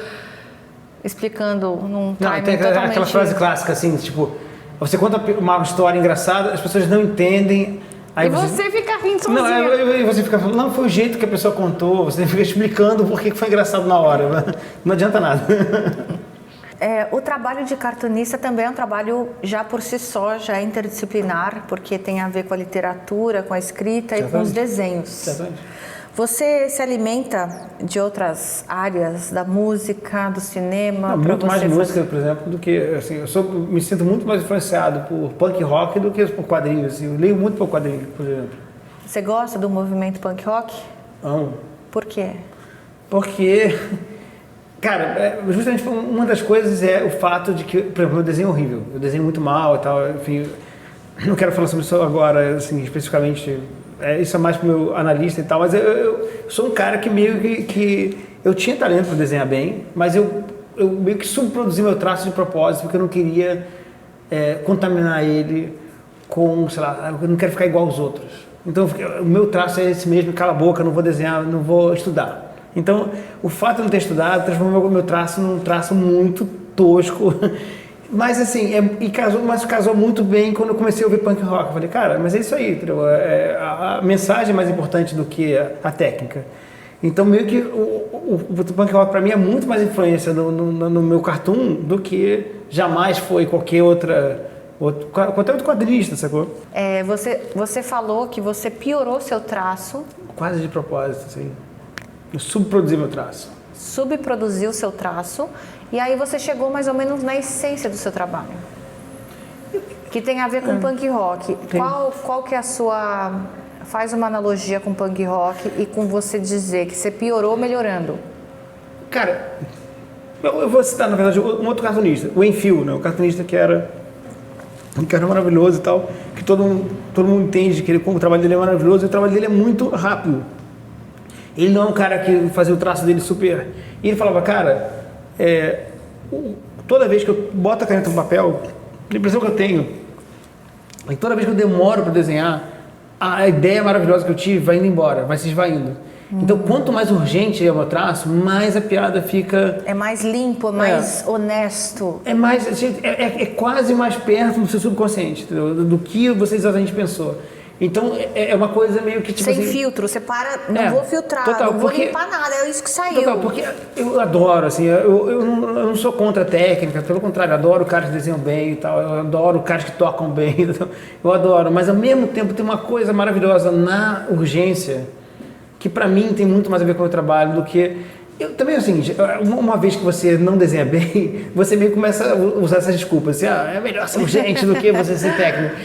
explicando num timing tem totalmente... aquela frase clássica assim, tipo, você conta uma história engraçada, as pessoas não entendem. Aí e você fica rindo sozinho. Não, você fica falando, não, foi o jeito que a pessoa contou, você fica explicando por que foi engraçado na hora. Não adianta nada. O trabalho de cartunista também é um trabalho já por si só, já interdisciplinar, porque tem a ver com a literatura, com a escrita e com os desenhos. Certamente. Você se alimenta de outras áreas, da música, do cinema? Muito mais de música, por exemplo, do que... Assim, me sinto muito mais influenciado por punk rock do que por quadrinhos. Assim, eu leio muito por quadrinhos, por exemplo. Você gosta do movimento punk rock? Amo. Por quê? Porque, cara, justamente uma das coisas é o fato de que, por exemplo, eu desenho horrível. Eu desenho muito mal e tal, enfim. Não quero falar sobre isso agora, assim, especificamente. Isso é mais pro meu analista e tal, mas eu sou um cara que meio que eu tinha talento para desenhar bem, mas eu meio que subproduzi meu traço de propósito, porque eu não queria contaminar ele com, sei lá, eu não quero ficar igual aos outros. Então, o meu traço é esse mesmo, cala a boca, não vou desenhar, não vou estudar. Então, o fato de não ter estudado transformou o meu traço num traço muito tosco. Mas assim, casou muito bem quando eu comecei a ouvir punk rock. Eu falei, cara, mas é isso aí, entendeu? A mensagem é mais importante do que a técnica. Então, meio que o punk rock para mim é muito mais influência no meu cartoon do que jamais foi qualquer outro quadrinista, sacou? Você falou que você piorou seu traço. Quase de propósito, assim. Eu subproduzi meu traço. Subproduziu seu traço. E aí você chegou mais ou menos na essência do seu trabalho. Que tem a ver com punk rock. Qual que é a sua... Faz uma analogia com punk rock e com você dizer que você piorou melhorando. Cara, eu vou citar, na verdade, um outro cartunista. O Enfield, né? O cartunista que era um cara maravilhoso e tal. Que todo mundo entende que o trabalho dele é maravilhoso e o trabalho dele é muito rápido. Ele não é um cara que fazia o traço dele super... E ele falava, cara... toda vez que eu boto a caneta no papel, a impressão que eu tenho é que toda vez que eu demoro para desenhar, a ideia maravilhosa que eu tive vai indo embora, vai se esvaindo. Então, quanto mais urgente é o meu traço, mais a piada fica... É mais limpo, é mais honesto. É quase mais perto do seu subconsciente, entendeu? Do que você exatamente pensou. Então, é uma coisa meio que tipo sem assim, filtro, você para, não vou filtrar, total, não vou limpar nada, é isso que saiu. Total, porque eu adoro, assim, eu não sou contra a técnica, pelo contrário, eu adoro caras que desenham bem e tal, eu adoro caras que tocam bem, eu adoro, mas ao mesmo tempo tem uma coisa maravilhosa na urgência, que pra mim tem muito mais a ver com o meu trabalho do que... Eu também, assim, uma vez que você não desenha bem, você meio que começa a usar essas desculpas, assim, é melhor ser urgente do que você ser técnico.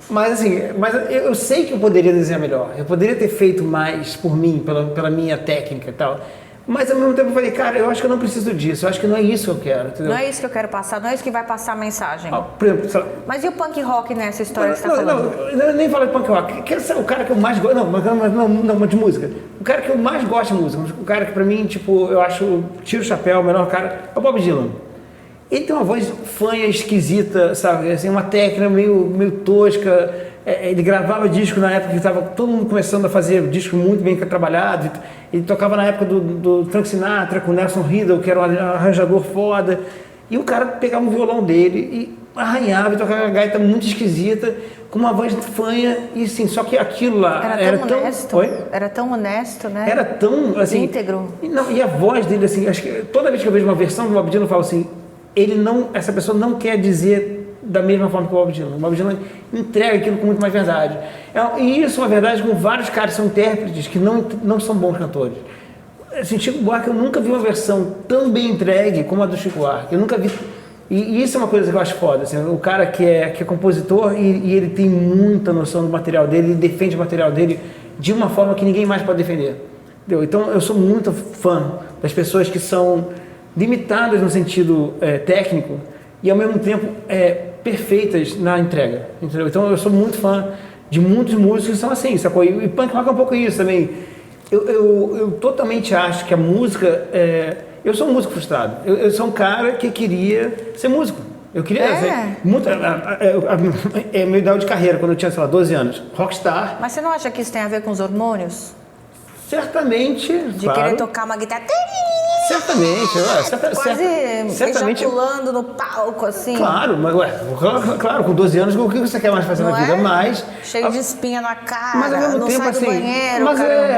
Mas assim, eu sei que eu poderia desenhar melhor, eu poderia ter feito mais por mim, pela minha técnica e tal. Mas ao mesmo tempo eu falei, cara, eu acho que eu não preciso disso, eu acho que não é isso que eu quero, entendeu? Não é isso que eu quero passar, não é isso que vai passar a mensagem. Por exemplo, sei lá, mas e o punk rock nessa história que você está falando? Não, eu nem falo de punk rock, o cara que eu mais gosto, não, de música. O cara que eu mais gosto de música, o cara que pra mim, tipo, eu acho, tiro o chapéu, o melhor cara, é o Bob Dylan. Ele tem uma voz fanha, esquisita, sabe? Assim, uma técnica meio tosca. Ele gravava disco na época que estava todo mundo começando a fazer disco muito bem trabalhado. Ele tocava na época do Frank Sinatra com o Nelson Riddle, que era um arranjador foda. E o cara pegava um violão dele e arranhava e tocava uma gaita muito esquisita, com uma voz fanha. E assim, só que aquilo lá era tão honesto. Oi? Era tão honesto, né? Era tão, assim... íntegro. E a voz dele, assim, acho que toda vez que eu vejo uma versão do Bob Dylan, eu falo assim... essa pessoa não quer dizer da mesma forma que o Bob Dylan. O Bob Dylan entrega aquilo com muito mais verdade. E isso é uma verdade com vários caras que são intérpretes que não são bons cantores. Assim, Chico Buarque, eu nunca vi uma versão tão bem entregue como a do Chico Buarque. Eu nunca vi... E isso é uma coisa que eu acho foda. Assim, o cara que é compositor e ele tem muita noção do material dele, ele defende o material dele de uma forma que ninguém mais pode defender. Entendeu? Então, eu sou muito fã das pessoas que são... limitadas no sentido técnico e ao mesmo tempo perfeitas na entrega, entendeu? Então eu sou muito fã de muitos músicos que são assim, sacou? E punk rock é um pouco isso também. Eu totalmente acho que a música... eu sou um músico frustrado. Eu sou um cara que queria ser músico. Eu queria ser muito... meu ideal de carreira, quando eu tinha, sei lá, 12 anos. Rockstar. Mas você não acha que isso tem a ver com os hormônios? Certamente. De querer tocar uma guitarra... Certamente, certamente ejaculando no palco, assim. Claro, mas claro, com 12 anos, o que você quer mais fazer na vida? Cheio de espinha na cara, mas ao mesmo não tempo, sai do assim, banheiro,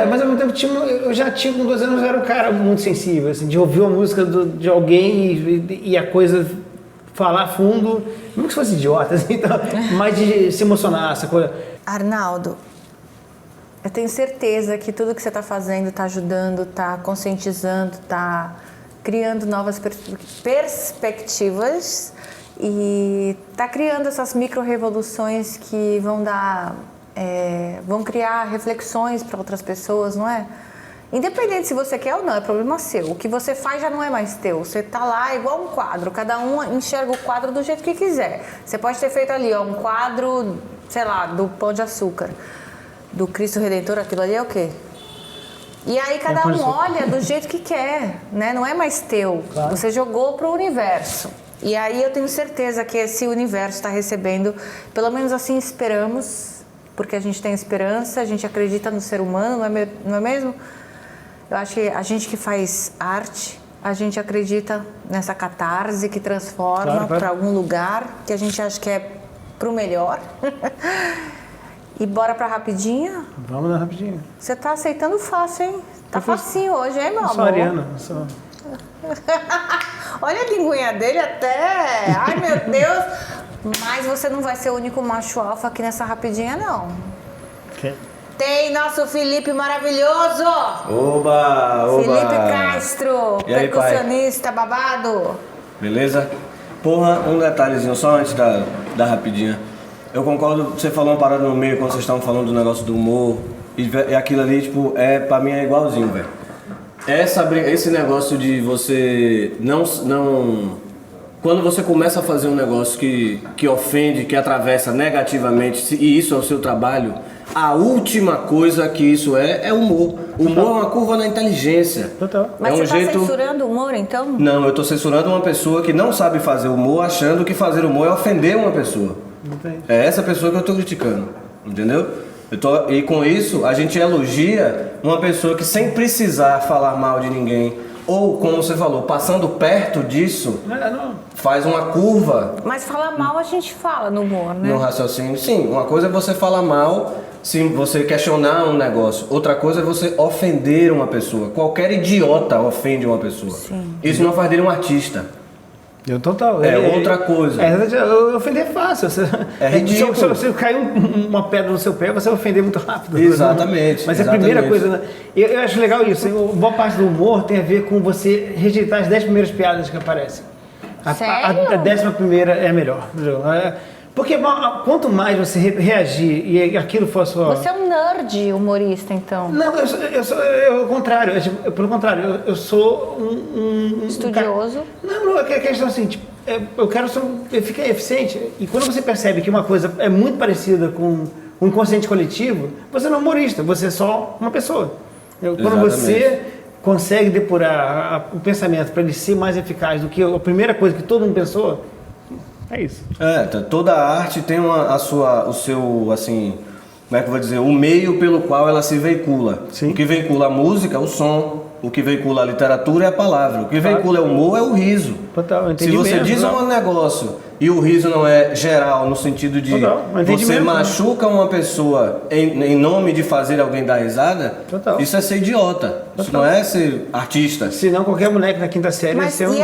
mas ao mesmo tempo eu já tinha com 12 anos, eu era um cara muito sensível, assim, de ouvir uma música de alguém e a coisa falar fundo, não que fosse idiota, assim, então, mas de se emocionar, essa coisa. Arnaldo, eu tenho certeza que tudo que você está fazendo está ajudando, está conscientizando, está criando novas perspectivas e está criando essas micro-revoluções que vão dar vão criar reflexões para outras pessoas, não é? Independente se você quer ou não, é problema seu. O que você faz já não é mais teu. Você tá lá igual um quadro, cada um enxerga o quadro do jeito que quiser. Você pode ter feito ali, ó, um quadro, sei lá, do Pão de Açúcar, do Cristo Redentor, aquilo ali é o quê? E aí cada um olha do jeito que quer, né? Não é mais teu. Claro. Você jogou pro universo. E aí eu tenho certeza que esse universo está recebendo, pelo menos assim esperamos, porque a gente tem esperança, a gente acredita no ser humano, não é mesmo? Eu acho que a gente que faz arte, a gente acredita nessa catarse que transforma para algum lugar, que a gente acha que é pro melhor. E bora pra rapidinha? Vamos na rapidinha. Você tá aceitando fácil, hein? Tá facinho hoje, hein, meu amor? Eu sou Ariana, eu sou... Olha a linguinha dele até. Ai, meu Deus. Mas você não vai ser o único macho alfa aqui nessa rapidinha, não. Okay. Tem nosso Felipe maravilhoso. Oba, oba. Felipe Castro, e aí, percussionista, pai? Babado. Beleza? Porra, um detalhezinho só antes da rapidinha. Eu concordo, você falou uma parada no meio quando vocês estavam falando do negócio do humor. E aquilo ali, tipo, pra mim é igualzinho, velho. Esse negócio de você não... Quando você começa a fazer um negócio que ofende, que atravessa negativamente, e isso é o seu trabalho, a última coisa que isso é humor. Humor é uma curva na inteligência. Total. Mas você tá censurando o humor, então? Não, eu tô censurando uma pessoa que não sabe fazer humor, achando que fazer humor é ofender uma pessoa. É essa pessoa que eu tô criticando, entendeu? E com isso, a gente elogia uma pessoa que sem precisar falar mal de ninguém, ou como você falou, passando perto disso, faz uma curva. Mas falar mal a gente fala no humor, né? No raciocínio, sim. Uma coisa é você falar mal se você questionar um negócio. Outra coisa é você ofender uma pessoa. Qualquer idiota ofende uma pessoa. Sim. Isso não faz dele um artista. Total. Outra coisa. Ofender é fácil. É ridículo. Se você cair uma pedra no seu pé, você vai ofender muito rápido. Exatamente. Mas a primeira coisa... Né? Eu acho legal isso. Boa parte do humor tem a ver com você rejeitar as 10 primeiras piadas que aparecem. Sério? A 11ª é a melhor. Porque quanto mais você reagir e aquilo for a sua... Você é um nerd humorista, então. Não, eu ao contrário. Pelo contrário, eu sou um estudioso. Não, é questão assim, tipo, eu quero ficar eficiente. E quando você percebe que uma coisa é muito parecida com o inconsciente coletivo, você não é humorista, você é só uma pessoa. Quando você consegue depurar o pensamento para ele ser mais eficaz do que a primeira coisa que todo mundo pensou, é isso. Toda arte tem o seu, assim, como é que eu vou dizer, o meio pelo qual ela se veicula. Sim. O que veicula a música é o som, o que veicula a literatura é a palavra, o que veicula o humor é o riso. Total, se você diz um negócio e o riso não é geral, no sentido de você machuca uma pessoa em nome de fazer alguém dar risada, isso é ser idiota. Isso não é ser artista. Senão qualquer moleque na quinta série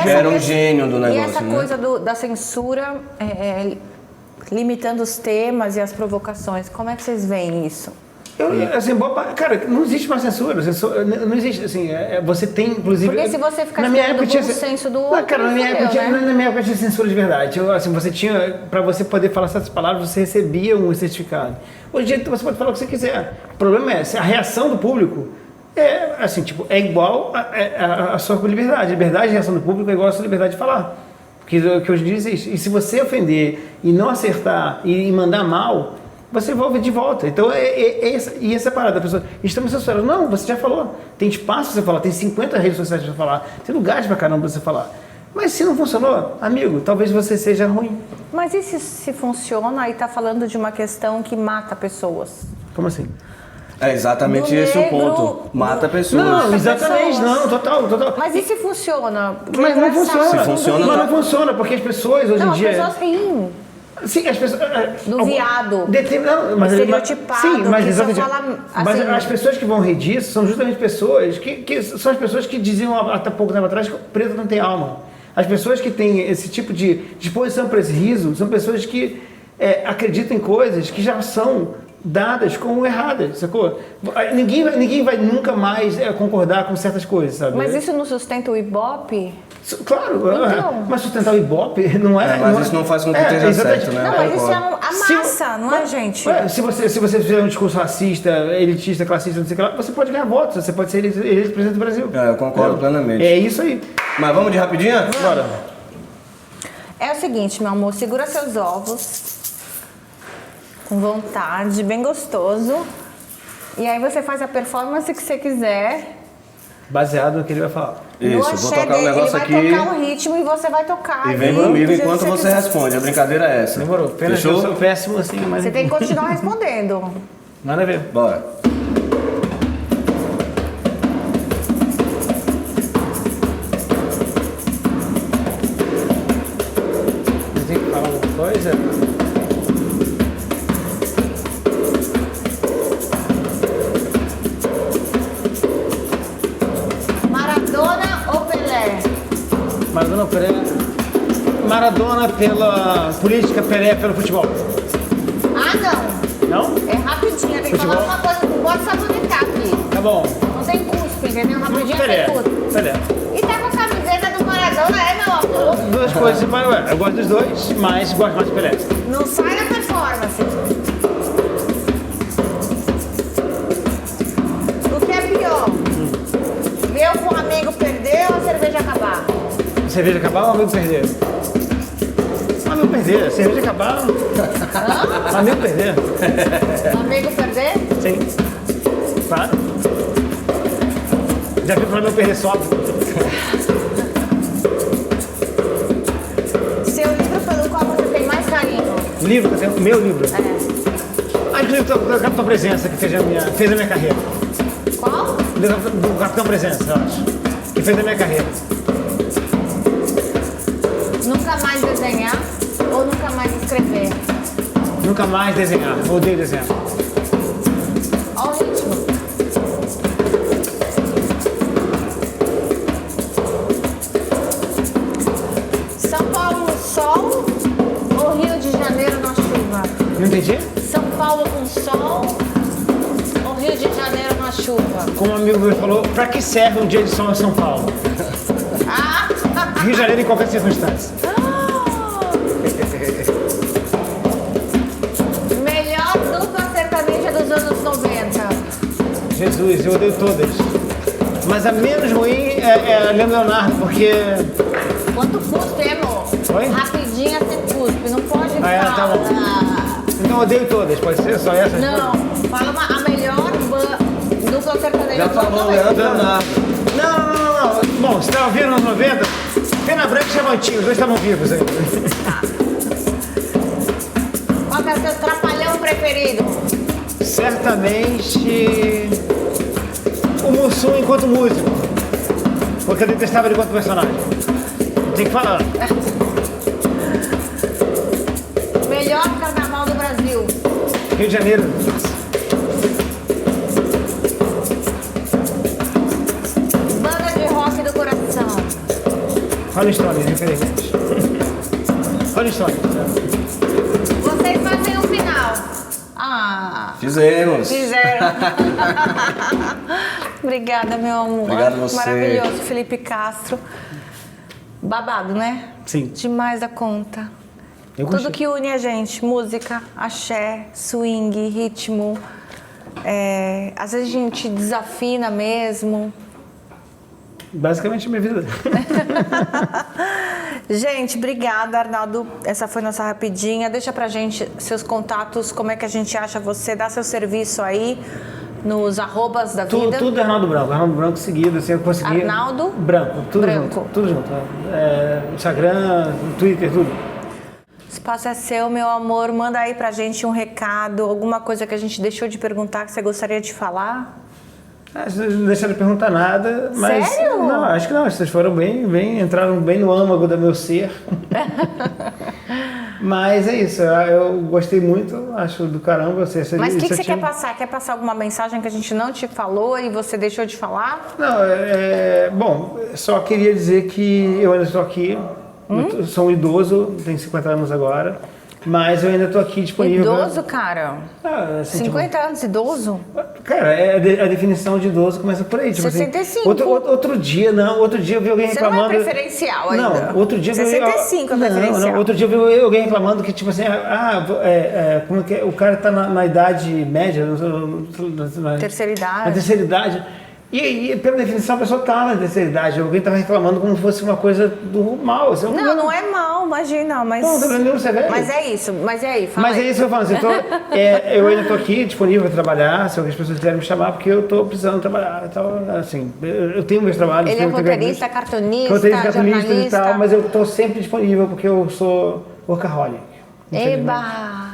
era um gênio do negócio. E essa coisa da censura limitando os temas e as provocações, como é que vocês veem isso? Cara, não existe mais censura. Não existe, assim, você tem, inclusive... Porque se você ficar esperando o bom senso do outro, cara, na minha época tinha censura de verdade. Você tinha, pra você poder falar certas palavras, você recebia um certificado. Hoje em dia você pode falar o que você quiser. O problema é, a reação do público é igual a sua liberdade. A liberdade de reação do público é igual a sua liberdade de falar. Que hoje em dia existe. E se você ofender e não acertar e mandar mal, você vai ouvir de volta. Então, essa parada da pessoa, estamos censurados. Não, você já falou. Tem espaço para você falar, tem 50 redes sociais para você falar, tem lugares pra caramba para você falar. Mas se não funcionou, amigo, talvez você seja ruim. Mas e se funciona, aí tá falando de uma questão que mata pessoas? Como assim? É exatamente esse o ponto. Mata pessoas. Não, exatamente, não, total. Mas e se funciona? Mas não funciona. Se funciona, não funciona, porque as pessoas hoje em dia... Não, as pessoas riem. Sim, as pessoas... Do viado. Estereotipado. Sim, mas exatamente. Fala, mas assim, as pessoas que vão rir disso são justamente pessoas que são as pessoas que diziam até pouco tempo atrás que o preto não tem alma. As pessoas que têm esse tipo de disposição para esse riso são pessoas que acreditam em coisas que já são dadas como erradas, sacou? Ninguém vai nunca mais concordar com certas coisas, sabe? Mas isso não sustenta o Ibope? Claro, então, mas sustentar o Ibope não é... mas isso não faz com que esteja certo, né? Não, mas isso A massa, não é, gente? Ué, se você fizer um discurso racista, elitista, classista, não sei o que lá, você pode ganhar votos, você pode ser eleito presidente do Brasil. Eu concordo plenamente. É isso aí. Mas vamos de rapidinha? Bora. É o seguinte, meu amor, segura seus ovos com vontade, bem gostoso. E aí você faz a performance que você quiser. Baseado no que ele vai falar. Isso, No vou axé tocar um dele, negócio ele aqui vai tocar o ritmo e você vai tocar. e vem ali, comigo do jeito enquanto que você quiser. responde. A brincadeira é essa. Demorou. Pena que eu Fechou? sou péssimo assim, mas... Você tem que continuar respondendo. Nada a ver. Bora. Você tem que falar alguma coisa? Maradona ou Pelé? Maradona ou Pelé? Maradona pela política, Pelé pelo futebol. Ah, não. Não? É rapidinho. Tem que Futebol? falar uma coisa que pode sabonetar aqui. Tá bom. Não tem cuspe, entendeu? Rapidinho Pelé. tem cuspe. Pelé. E tá com a camiseta do Maradona, meu amor? Duas coisas, eu gosto dos dois, mas gosto mais do Pelé. Não sai da performance. O que é pior? Ver o Flamengo perder ou a cerveja acabar? A cerveja acabar ou o amigo perder? O amigo perder. A cerveja acabar. O amigo perder. O amigo perder? Sim. Claro. Já viu o Flamengo perder só? Seu livro pelo qual você tem mais carinho? Livro, meu livro. É. Acho que o livro do Capitão Presença, que fez a minha carreira. Qual? Do Capitão Presença, eu acho. Que fez a minha carreira. Nunca mais desenhar ou nunca mais escrever? Nunca mais desenhar. Odeio desenhar. Olha o ritmo. São Paulo no sol ou Rio de Janeiro na chuva? Não entendi? São Paulo com sol ou Rio de Janeiro na chuva? Como um amigo meu falou, pra que serve um dia de sol em São Paulo? Ah! Rio de Janeiro em qualquer circunstância. Melhor dupla sertaneja dos anos 90. Jesus, eu odeio todas. Mas a menos ruim é a Leonardo, porque... Quanto cuspe, amor? Oi? Rapidinha sem cuspe, não pode falar. Tá bom. Então eu odeio todas, pode ser só essas? Não, fala a melhor dupla sertaneja Já dos anos falou, 90. Leonardo. Não. Bom, você tá ouvindo nos 90? Pena Branca e Chavantinho, os dois estavam vivos aí. Qual que é o seu trapalhão preferido? Certamente... o Mussum enquanto músico. Porque eu detestava ele enquanto personagem. Tem que falar. Melhor carnaval do Brasil. Rio de Janeiro. Banda de rock do coração. Rolling Stones, infelizmente. Rolling Stones. Vocês fazem o final. Ah, Fizemos. fizeram. Obrigada, meu amor. Obrigado a você. Maravilhoso, Felipe Castro. Babado, né? Sim. Demais da conta. Eu Tudo gostei. que une a gente, música, axé, swing, ritmo. Às vezes a gente desafina mesmo. Basicamente a minha vida. Gente, obrigada, Arnaldo. Essa foi nossa rapidinha. Deixa pra gente seus contatos, como é que a gente acha você, dá seu serviço aí nos arrobas da vida. Tudo é Arnaldo Branco seguido, assim, eu consegui. Arnaldo Branco, tudo Branco. junto. Tudo junto. Instagram, Twitter, tudo. O espaço é seu, meu amor. Manda aí pra gente um recado, alguma coisa que a gente deixou de perguntar que você gostaria de falar. Não deixaram de perguntar nada, mas... Sério? Não, acho que não. Vocês foram bem, entraram bem no âmago do meu ser. Mas é isso, eu gostei muito, acho do caramba. Essa Mas o que você iniciativa. quer passar? Quer passar alguma mensagem que a gente não te falou e você deixou de falar? Não, bom, só queria dizer que eu ainda estou aqui, eu sou um idoso, tenho 50 anos agora, Mas eu ainda tô aqui disponível. Idoso, cara. Assim, 50 anos, idoso? Cara, a definição de idoso começa por aí. Tipo 65. Assim, outro dia eu vi alguém Você reclamando. não é preferencial ainda. Não, outro dia eu vi 65 é preferencial. Não, outro dia eu vi alguém reclamando que, tipo assim, como é que é? O cara tá na idade média, Terceira idade. na terceira idade. E, pela definição, a pessoa tá na terceira idade. Alguém tava reclamando como se fosse uma coisa do mal. Assim, Não é mal, imagina, mas... Não, tô aprendendo, você é velho. Mas é isso, mas e aí? Fala Mas é aí. isso que eu falo, assim, eu ainda estou aqui disponível para trabalhar, se algumas pessoas quiserem me chamar, porque eu estou precisando trabalhar. Então, assim, eu tenho meus trabalhos. Ele é roteirista, cartunista, jornalista e jornalista. tal, mas eu estou sempre disponível porque eu sou workaholic. Eba!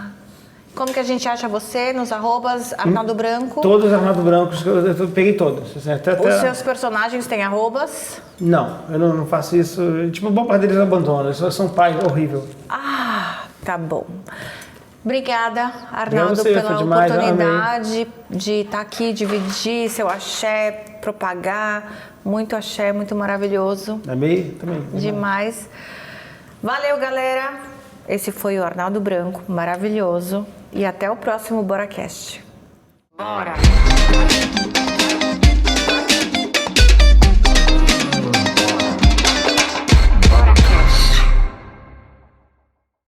Como que a gente acha você nos arrobas Arnaldo Branco? Todos os Arnaldo Brancos, eu peguei todos. Assim, Os seus personagens têm arrobas? Não, eu não faço isso. Tipo, a boa parte deles eu abandono. Eu sou um pai horrível. Ah, tá bom. Obrigada, Arnaldo, você, pela foi demais, oportunidade de estar aqui, dividir seu axé, propagar. Muito axé, muito maravilhoso. Amei? Também. Demais. Valeu, galera. Esse foi o Arnaldo Branco, maravilhoso. E até o próximo BoraCast. Bora!